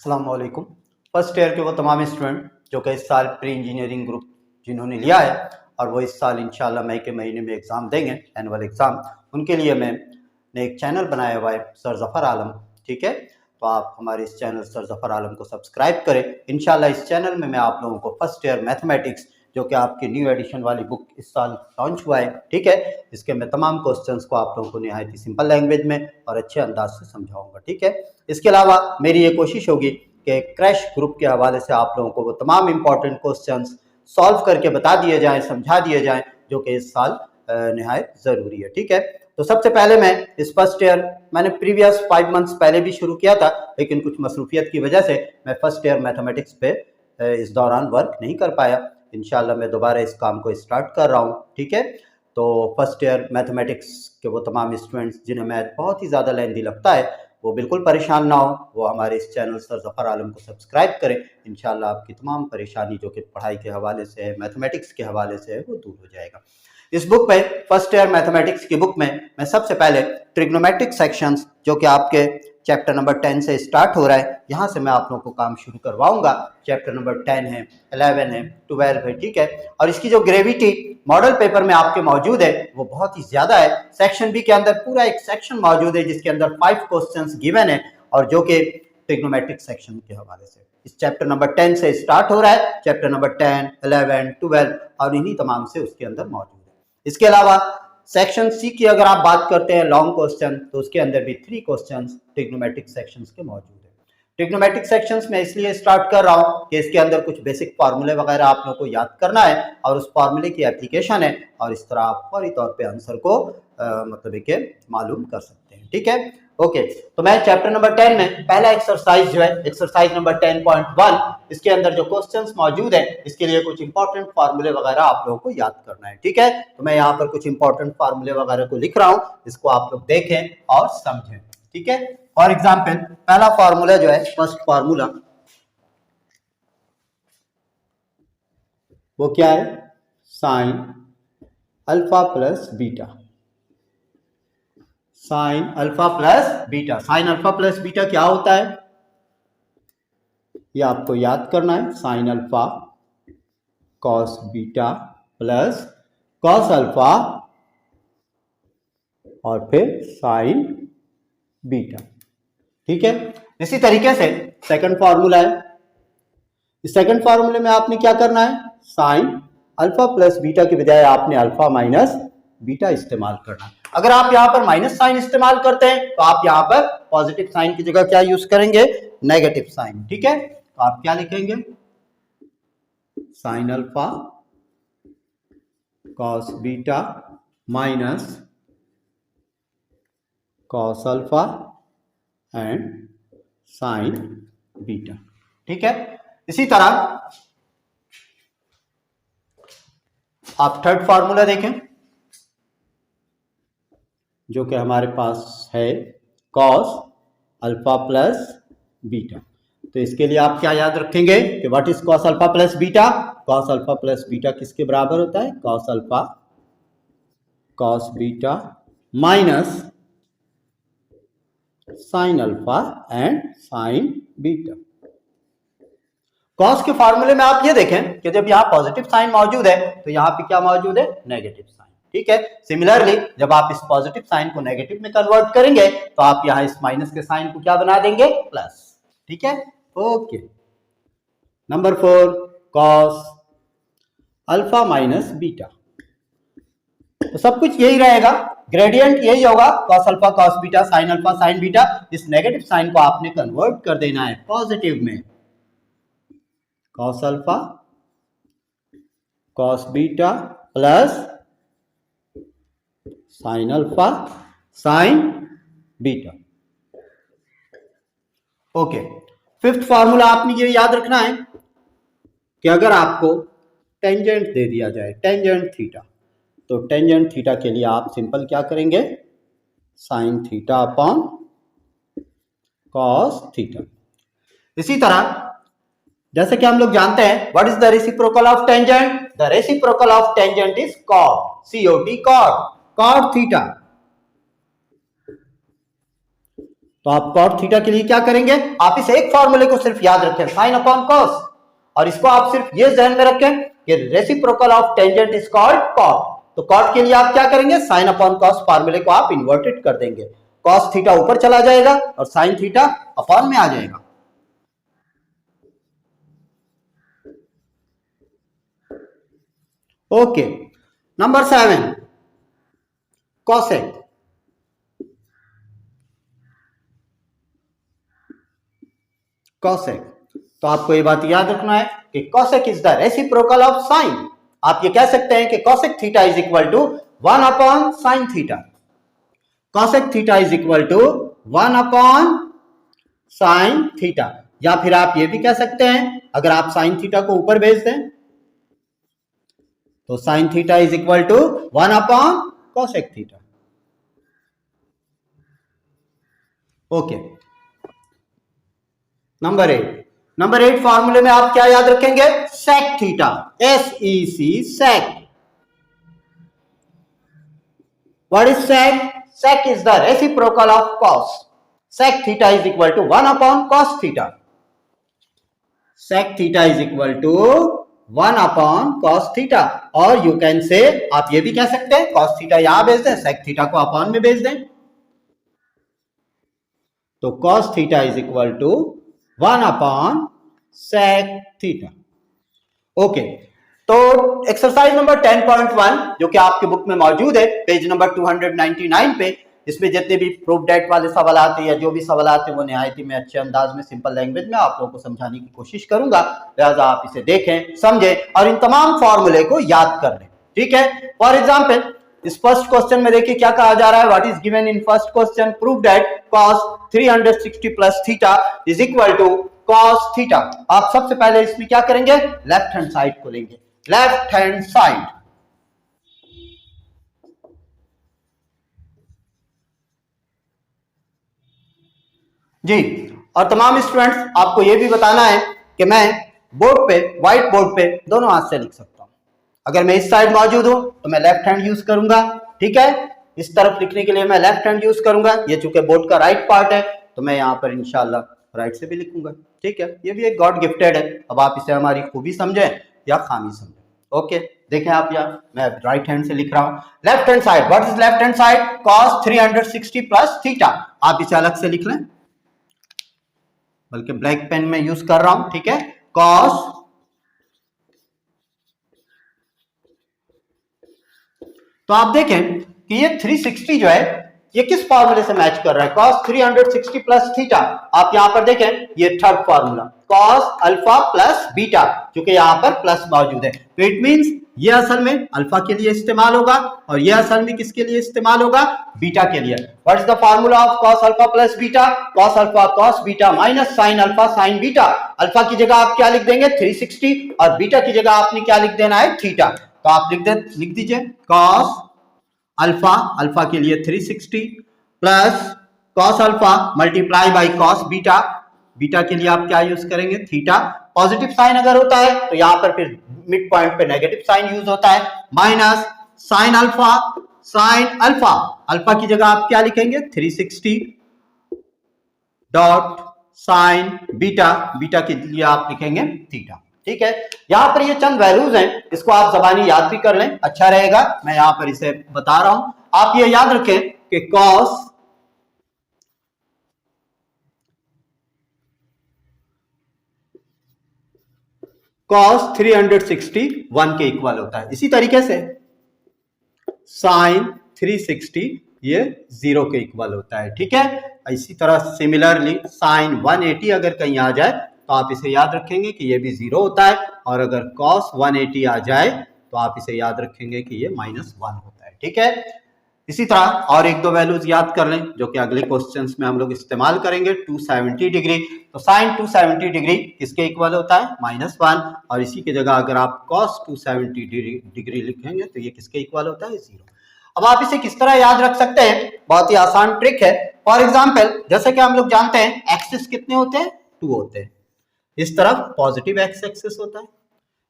अस्सलाम वालेकुम। First year के वो तमाम स्टूडेंट जो कि इस साल प्री इंजीनियरिंग ग्रुप जिन्होंने लिया है और वो इस साल इंशाल्लाह मई के महीने में एग्ज़ाम देंगे, एनुअल एग्ज़ाम, उनके लिए मैंने एक चैनल बनाया हुआ है सर ज़फ़र आलम। ठीक है, तो आप हमारे इस चैनल सर ज़फ़र आलम को सब्सक्राइब करें। इंशाल्लाह इस चैनल में मैं आप लोगों को फर्स्ट ईयर मैथमेटिक्स जो कि आपकी न्यू एडिशन वाली बुक इस साल लॉन्च हुआ है, ठीक है, इसके मैं तमाम क्वेश्चंस को आप लोगों को निहायत ही सिंपल लैंग्वेज में और अच्छे अंदाज से समझाऊंगा। ठीक है, इसके अलावा मेरी ये कोशिश होगी कि क्रैश ग्रुप के हवाले से आप लोगों को वो तमाम इंपॉर्टेंट क्वेश्चंस सॉल्व करके बता दिए जाएं, समझा दिए जाएं, जो कि इस साल निहायत ज़रूरी है। ठीक है, तो सबसे पहले मैं इस फर्स्ट ईयर मैंने प्रीवियस 5 मंथ्स पहले भी शुरू किया था, लेकिन कुछ मसरूफियत की वजह से मैं फर्स्ट ईयर मैथमेटिक्स पे इस दौरान वर्क नहीं कर पाया। इंशाल्लाह मैं दोबारा इस काम को स्टार्ट कर रहा हूँ। ठीक है, तो फर्स्ट ईयर मैथमेटिक्स के वो तमाम स्टूडेंट्स जिन्हें मैथ बहुत ही ज़्यादा लेंथी लगता है वो बिल्कुल परेशान ना हो, वो हमारे इस चैनल सर ज़फ़र आलम को सब्सक्राइब करें। इंशाल्लाह आपकी तमाम परेशानी जो कि पढ़ाई के हवाले से है, मैथमेटिक्स के हवाले से है, वो दूर हो जाएगा। इस बुक में फर्स्ट ईयर मैथमेटिक्स की बुक में मैं सबसे पहले ट्रिग्नोमेट्रिक सेक्शंस जो कि आपके चैप्टर नंबर 10 से स्टार्ट हो रहा है, यहाँ से मैं आप लोगों को काम शुरू करवाऊंगा। चैप्टर नंबर 10 है, 11 है, 12 है। ठीक है, और इसकी जो ग्रेविटी मॉडल पेपर में आपके मौजूद है वो बहुत ही ज्यादा है। सेक्शन बी के अंदर पूरा एक सेक्शन मौजूद है जिसके अंदर 5 क्वेश्चंस गिवन है और जो कि ट्रिग्नोमेट्रिक सेक्शन के हवाले से इस चैप्टर नंबर 10 से स्टार्ट हो रहा है। चैप्टर नंबर 10, 11, 12 और इन्हीं तमाम से उसके अंदर मौजूद है। इसके अलावा सेक्शन सी की अगर आप बात करते हैं लॉन्ग क्वेश्चन, तो उसके अंदर भी 3 क्वेश्चंस ट्रिग्नोमेट्रिक सेक्शंस के मौजूद है। ट्रिग्नोमेट्रिक सेक्शंस में इसलिए स्टार्ट कर रहा हूँ कि इसके अंदर कुछ बेसिक फार्मूले वगैरह आप लोगों को याद करना है और उस फार्मूले की एप्लीकेशन है और इस तरह आप फौरी तौर पे आंसर को मतलब के मालूम कर सकते हैं। ठीक है, ओके, तो मैं चैप्टर नंबर 10 में पहला एक्सरसाइज जो है एक्सरसाइज नंबर 10.1, इसके अंदर जो क्वेश्चंस मौजूद है इसके लिए कुछ इंपॉर्टेंट फार्मूले वगैरह आप लोगों को याद करना है। ठीक है, तो मैं यहाँ पर कुछ इंपॉर्टेंट फार्मूले वगैरह को लिख रहा हूँ, इसको आप लोग देखें और समझें। ठीक है, फॉर एग्जाम्पल पहला फार्मूला जो है, फर्स्ट फार्मूला वो क्या है, sine alpha plus beta. Sine alpha plus beta, sine alpha plus beta क्या होता है ये आपको याद करना है। Sine alpha cos beta plus cos alpha और फिर साइन बीटा। ठीक है, इसी तरीके से सेकंड फार्मूला है। इस सेकंड फार्मूले में आपने क्या करना है, साइन अल्फा प्लस बीटा की बजाय आपने अल्फा माइनस बीटा इस्तेमाल करना है। अगर आप यहां पर माइनस साइन इस्तेमाल करते हैं तो आप यहां पर पॉजिटिव साइन की जगह क्या यूज करेंगे, नेगेटिव साइन। ठीक है, तो आप क्या लिखेंगे, sine alpha cos beta minus cos alpha and sign beta. ठीक है, इसी तरह आप थर्ड फार्मूला देखें जो कि हमारे पास है कॉस अल्फा प्लस बीटा। तो इसके लिए आप क्या याद रखेंगे कि what is cos alpha plus beta. Cos alpha plus beta किसके बराबर होता है, cos alpha cos beta minus sine alpha and sign beta. Cos के फार्मूले में आप ये देखें कि जब यहाँ पॉजिटिव साइन मौजूद है तो यहाँ पे क्या मौजूद है, नेगेटिव साइन। ठीक है, सिमिलरली जब आप इस पॉजिटिव साइन को नेगेटिव में कन्वर्ट करेंगे तो आप यहाँ इस माइनस के साइन को क्या बना देंगे, प्लस। ठीक है, okay. Number 4, cos alpha minus beta. तो सब कुछ यही रहेगा, ग्रेडियंट यही होगा, cos alpha cos beta sine alpha sine beta. इस नेगेटिव साइन को आपने कन्वर्ट कर देना है पॉजिटिव में, cos alpha cos beta plus sign alpha sine beta. Okay, fifth formula आपने ये याद रखना है कि अगर आपको टेंजेंट दे दिया जाए, टेंजेंट थीटा, तो टेंजेंट थीटा के लिए आप सिंपल क्या करेंगे, sine theta upon cos theta. इसी तरह जैसे कि हम लोग जानते हैं what is the reciprocal of tangent, the reciprocal of tangent is cot, COT, cot, cot theta. तो आप कॉट थीटा के लिए क्या करेंगे, आप इस एक फॉर्मूले को सिर्फ याद रखें, साइन अपॉन कॉस, और इसको आप सिर्फ ये ध्यान में रखें कि reciprocal of tangent is called cot. तो कॉट के लिए आप क्या करेंगे, साइन अपॉन कॉस फॉर्मूले को आप इन्वर्टेड कर देंगे, कॉस थीटा ऊपर चला जाएगा और साइन थीटा अपॉन में आ जाएगा। Okay, number 7 cosec. कॉसेक, तो आपको ये बात याद रखना है कि cosec is the reciprocal of sine. आप ये कह सकते हैं कि cosec theta is equal to 1 upon sine theta. Cosec theta is equal to 1 upon sine theta, या फिर आप ये भी कह सकते हैं, अगर आप साइन थीटा को ऊपर भेज दें तो sine theta is equal to 1 upon cosec theta. Okay, number 8 फॉर्मूले में आप क्या याद रखेंगे, sec theta, SEC sec. What is sec? Sec is the reciprocal of cos. Sec theta is equal to 1 upon cos theta. Sec theta is equal to 1 upon cos theta, और you can say, आप ये भी कह सकते हैं cos theta यहां भेज दें, सेक थीटा को अपॉन में भेज दें, तो cos theta is equal to 1 upon sec theta. Okay, तो एक्सरसाइज नंबर 10.1 जो कि आपके बुक में मौजूद है पेज नंबर 299 पे, इसमें जितने भी प्रूफ डेट वाले सवाल आते हैं या जो भी सवाल आते हैं वो निहायत ही मैं अच्छे अंदाज में सिंपल लैंग्वेज में आप लोगों को समझाने की कोशिश करूंगा, लिहाजा आप इसे देखें, समझें और इन तमाम फॉर्मूले को याद कर लें। ठीक है, फॉर एग्जाम्पल इस फर्स्ट क्वेश्चन में देखिए क्या कहा जा रहा है, what is given in first question, prove that cos 360 plus theta is equal to cos theta. आप सबसे पहले इसमें क्या करेंगे, लेफ्ट हैंड साइड को लेंगे, लेफ्ट हैंड साइड, जी। और तमाम स्टूडेंट्स आपको यह भी बताना है कि मैं बोर्ड पे, व्हाइट बोर्ड पे दोनों हाथ से लिख सकता हूं। अगर मैं इस साइड मौजूद हूं तो मैं लेफ्ट हैंड यूज करूंगा, ठीक है। इस तरफ लिखने के लिए मैं लेफ्ट हैंड यूज करूंगा, ये चूंकि बोर्ड का राइट पार्ट है तो मैं यहाँ पर इंशाल्लाह राइट से भी लिखूंगा, ठीक है। ये भी एक गॉड गिफ्टेड है, अब आप इसे हमारी खूबी समझें या खामी समझें। ओके, देखें आप यहाँ मैं राइट हैंड से लिख रहा हूं, left hand side, what is left hand side, cos 360 plus theta. आप इसे अलग से लिख लें, बल्कि ब्लैक पेन में यूज कर रहा हूं, ठीक है। cos, तो आप देखें कि ये 360 जो है ये किस फॉर्मूले से मैच कर रहा है, cos 360 प्लस थीटा। आप यहां पर देखें ये third formula cos alpha plus beta, क्योंकि यहां पर प्लस मौजूद है, तो इट मींस ये असल में अल्फा के लिए इस्तेमाल होगा और ये असल में किसके लिए इस्तेमाल होगा, बीटा के लिए। What is the formula of cos alpha plus beta, cos alpha cos beta minus sin alpha sin beta. Alpha की जगह आप क्या लिख देंगे 360 और बीटा की जगह आपने क्या लिख देना है थीटा, तो आप लिख दीजिए cos अल्फा, अल्फा के लिए 360 plus cos alpha multiply by cos beta, beta के लिए आप क्या यूज करेंगे थीटा। पॉजिटिव साइन अगर होता है तो यहां पर फिर मिड पॉइंट पे नेगेटिव साइन यूज होता है, minus sine alpha, sine alpha, alpha की जगह आप क्या लिखेंगे 360 डॉट साइन बीटा, बीटा के लिए आप लिखेंगे थीटा, ठीक है। यहां पर ये चंद वैल्यूज हैं, इसको आप जबानी याद भी कर लें, अच्छा रहेगा, मैं यहां पर इसे बता रहा हूं। आप ये याद रखें कि cos 361 के इक्वल होता है, इसी तरीके से sin 360 ये 0 के इक्वल होता है, ठीक है। इसी तरह सिमिलरली sin 180 अगर कहीं आ जाए तो आप इसे याद रखेंगे कि ये भी 0 होता है, और अगर cos 180 आ जाए तो आप इसे याद रखेंगे कि ये -1 होता है, ठीक है। इसी तरह और एक दो वैल्यूज याद कर लें जो कि अगले क्वेश्चंस में हम लोग इस्तेमाल करेंगे। 270 डिग्री, तो साइन 270 डिग्री किसके इक्वल होता है -1, और इसी की जगह अगर आप cos 270 डिग्री लिखेंगे तो ये किसके इक्वल होता है 0। अब आप इसे किस तरह याद रख सकते हैं, बहुत ही आसान ट्रिक है। फॉर एग्जाम्पल जैसे कि हम लोग जानते हैं एक्सिस कितने होते हैं 2 होते हैं, इस तरफ पॉजिटिव एक्स एक्सिस होता है,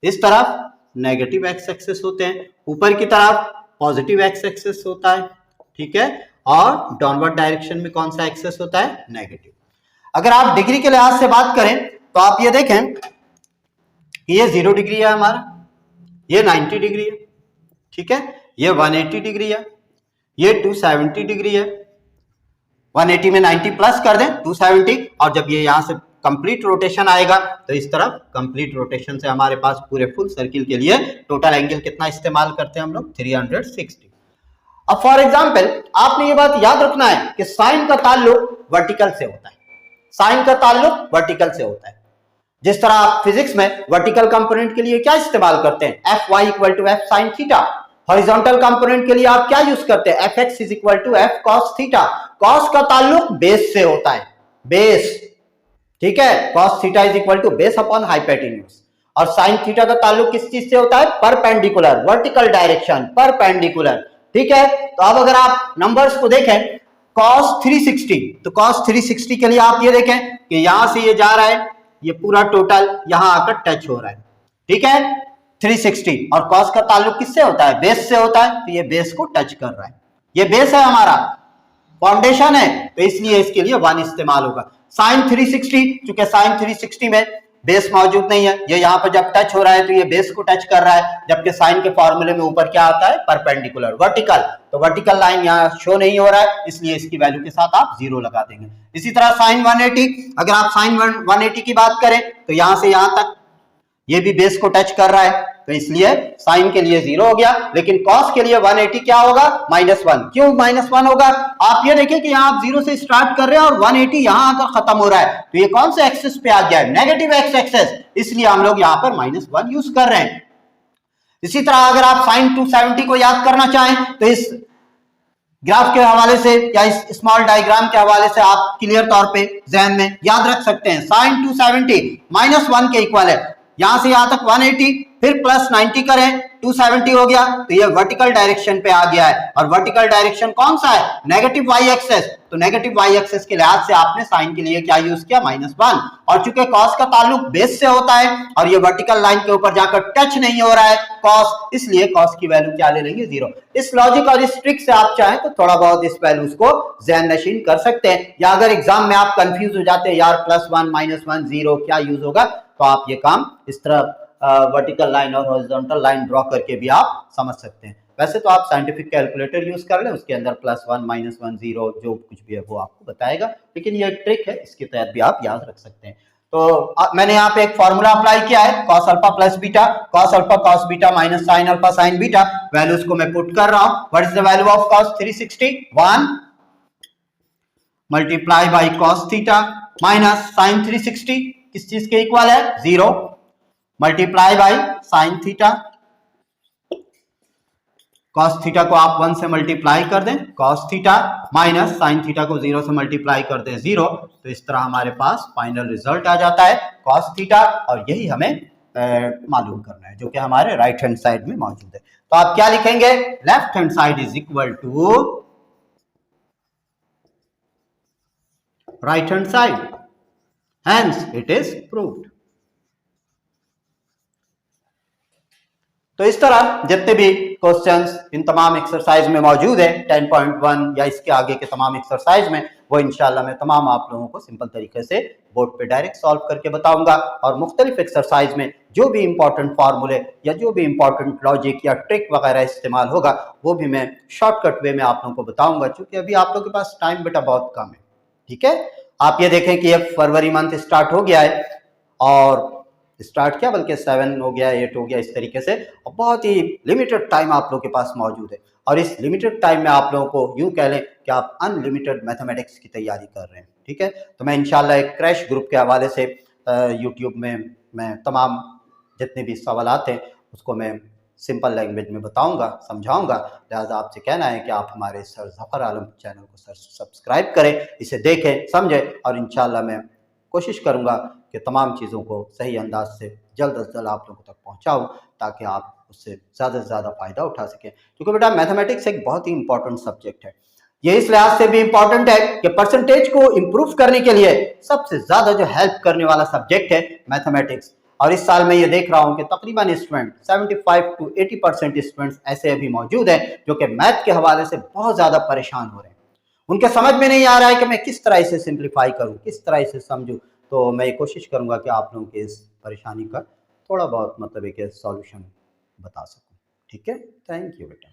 इस तरफ नेगेटिव एक्स एक्सिस होते हैं, ऊपर की तरफ पॉजिटिव एक्स एक्सिस होता है, ठीक है। और डाउनवर्ड डायरेक्शन में कौन सा एक्सेस होता है, नेगेटिव। अगर आप डिग्री के लिहाज से बात करें तो आप ये देखें कि ये 0 डिग्री है हमारा, ये 90 डिग्री है, ठीक है, ये 180 डिग्री है, ये 270 डिग्री है। 180 में 90 प्लस कर दें 270, और जब ये यहां से कंप्लीट रोटेशन आएगा तो इस तरफ कंप्लीट रोटेशन से हमारे पास पूरे फुल सर्किल के लिए टोटल एंगल कितना इस्तेमाल करते हैं हम लोग, 360। अब फॉर एग्जांपल आपने ये बात याद रखना है कि साइन का ताल्लुक वर्टिकल से होता है, साइन का ताल्लुक वर्टिकल से होता है। जिस तरह आप फिजिक्स में वर्टिकल कंपोनेंट के लिए क्या इस्तेमाल करते हैं, F Y equal to F sine theta. Horizontal component के लिए आप क्या यूज करते हैं, F X is equal to F cos theta. Cos का ताल्लुक बेस से होता है, बेस, ठीक है, cos theta is equal to base upon hypotenuse. और साइन थीटा का ताल्लुक किस चीज से होता है, परपेंडिकुलर, वर्टिकल डायरेक्शन, परपेंडिकुलर, ठीक है। तो अब अगर आप नंबर्स को देखें cos 360, तो cos 360 के लिए आप ये देखें कि यहां से ये जा रहा है, ये पूरा टोटल यहां आकर टच हो रहा है, ठीक है, 360। और cos का ताल्लुक किससे होता है, बेस से होता है, तो ये बेस को टच कर रहा है, ये बेस है हमारा, फाउंडेशन है, तो इसलिए इसके लिए 1 इस्तेमाल होगा। साइन 360, चूंकि साइन 360 में बेस मौजूद नहीं है, ये यहाँ पर जब टच हो रहा है तो ये बेस को टच कर रहा है, जबकि साइन के फॉर्मूले में ऊपर क्या आता है, परपेंडिकुलर, वर्टिकल, तो वर्टिकल लाइन यहाँ शो नहीं हो रहा है, इसलिए इसकी वैल्यू के साथ आप 0 लगा देंगे। इसी तरह साइन 180, अगर आप साइन 180 की बात करें तो यहां से यहां तक ये भी बेस को टच कर रहा है, तो इसलिए साइन के लिए 0 हो गया, लेकिन कॉस के लिए 180 क्या होगा, -1। क्यों -1 होगा, आप ये देखिए कि यहाँ आप 0 से स्टार्ट कर रहे हैं और 180 यहाँ आकर खत्म हो रहा है, तो ये कौन से एक्सेस पे आ गया है, नेगेटिव एक्स एक्सेस, इसलिए हम लोग यहाँ पर -1 यूज कर रहे हैं। इसी तरह अगर आप साइन 270 को याद करना चाहें तो इस ग्राफ के हवाले से या इस स्मॉल डायग्राम के हवाले से आप क्लियर तौर पे जहन में याद रख सकते हैं, साइन 270 -1 के इक्वल है, यहां से यहां तक 180, फिर प्लस 90 करें 270 हो गया, तो ये वर्टिकल डायरेक्शन पे आ गया है, और वर्टिकल डायरेक्शन कौन सा है, नेगेटिव वाई एक्सेस, तो नेगेटिव वाई एक्सेस के लिहाज से आपने साइन के लिए क्या यूज किया, -1। और चूंकि कॉस का ताल्लुक बेस से होता है और ये वर्टिकल लाइन के ऊपर जाकर टच नहीं हो रहा है कॉस, इसलिए कॉस की वैल्यू क्या ले लेंगे, 0। इस लॉजिक और इस ट्रिक से आप चाहें तो थोड़ा बहुत इस वैल्यूज को ज़हन नशीन कर सकते हैं, या अगर एग्जाम में आप कंफ्यूज हो जाते हैं यार +1 -1 0 क्या यूज होगा, तो आप ये काम इस तरह वर्टिकल लाइन और हॉरिजॉन्टल लाइन ड्रॉ करके भी आप समझ सकते हैं। वैसे तो आप साइंटिफिक कैलकुलेटर यूज कर लें, उसके अंदर +1 -1 0 जो कुछ भी है वो आपको बताएगा, लेकिन ये ट्रिक है, इसके तहत भी आप याद रख सकते हैं। तो मैंने यहाँ पे एक फॉर्मूला अप्लाई किया है, cos alpha plus beta, cos alpha cos beta minus sine alpha sine beta, values को मैं पुट कर रहा हूँ। What is the value of cos 360, 1 multiply by cos theta minus sine 360 किस चीज के इक्वल है, 0 multiply by sine theta, cos theta को आप 1 से मल्टीप्लाई कर दें, cos theta minus sine theta को 0 से मल्टीप्लाई कर दें 0, तो इस तरह हमारे पास फाइनल रिजल्ट आ जाता है cos थीटा, और यही हमें मालूम करना है जो कि हमारे राइट हैंड साइड में मौजूद है। तो आप क्या लिखेंगे, left hand side is equal to right hand side, hence it is proved. तो इस तरह जितने भी क्वेश्चंस इन तमाम एक्सरसाइज में मौजूद है 10.1 या इसके आगे के तमाम एक्सरसाइज में, वो इंशाल्लाह मैं तमाम आप लोगों को सिंपल तरीके से बोर्ड पे डायरेक्ट सॉल्व करके बताऊंगा, और मुख्तलिफ एक्सरसाइज में जो भी इंपॉर्टेंट फार्मूले या जो भी इंपॉर्टेंट लॉजिक या ट्रिक वगैरह इस्तेमाल होगा वो भी मैं शॉर्टकट वे में आप लोगों को बताऊंगा, क्योंकि अभी आप लोगों के पास टाइम बेटा बहुत कम है, ठीक है। आप ये देखें कि अब फरवरी मंथ स्टार्ट हो गया है, और स्टार्ट क्या बल्कि 7 हो गया, 8 हो गया, इस तरीके से बहुत ही लिमिटेड टाइम आप लोगों के पास मौजूद है, और इस लिमिटेड टाइम में आप लोगों को यूं कह लें कि आप अनलिमिटेड मैथमेटिक्स की तैयारी कर रहे हैं, ठीक है। तो मैं इंशाल्लाह एक क्रैश ग्रुप के हवाले से यूट्यूब में मैं तमाम जितने भी सवालात हैं उसको मैं सिंपल लैंग्वेज में बताऊंगा, समझाऊंगा, लिहाजा आपसे कहना है कि आप हमारे सर ज़फ़र आलम चैनल को सर सब्सक्राइब करें, इसे देखें समझें, और इंशाल्लाह मैं कोशिश करूंगा कि तमाम चीज़ों को सही अंदाज से जल्द अज जल्द आप लोगों तक पहुंचाऊं, ताकि आप उससे ज़्यादा से ज़्यादा फ़ायदा उठा सकें, क्योंकि बेटा मैथमेटिक्स एक बहुत ही इंपॉर्टेंट सब्जेक्ट है। ये इस लिहाज से भी इंपॉर्टेंट है कि परसेंटेज को इम्प्रूव करने के लिए सबसे ज़्यादा जो हेल्प करने वाला सब्जेक्ट है मैथमेटिक्स, और इस साल मैं ये देख रहा हूँ कि तकरीबन स्टूडेंट 75 to 80% स्टूडेंट्स ऐसे अभी मौजूद हैं जो कि मैथ के हवाले से बहुत ज़्यादा परेशान हो रहे हैं। उनके समझ में नहीं आ रहा है कि मैं किस तरह से सिंप्लीफाई करूं, किस तरह से समझूं। तो मैं कोशिश करूंगा कि आप लोगों के इस परेशानी का थोड़ा बहुत मतलब एक सॉल्यूशन बता सकूं। ठीक है, थैंक यू बेटा।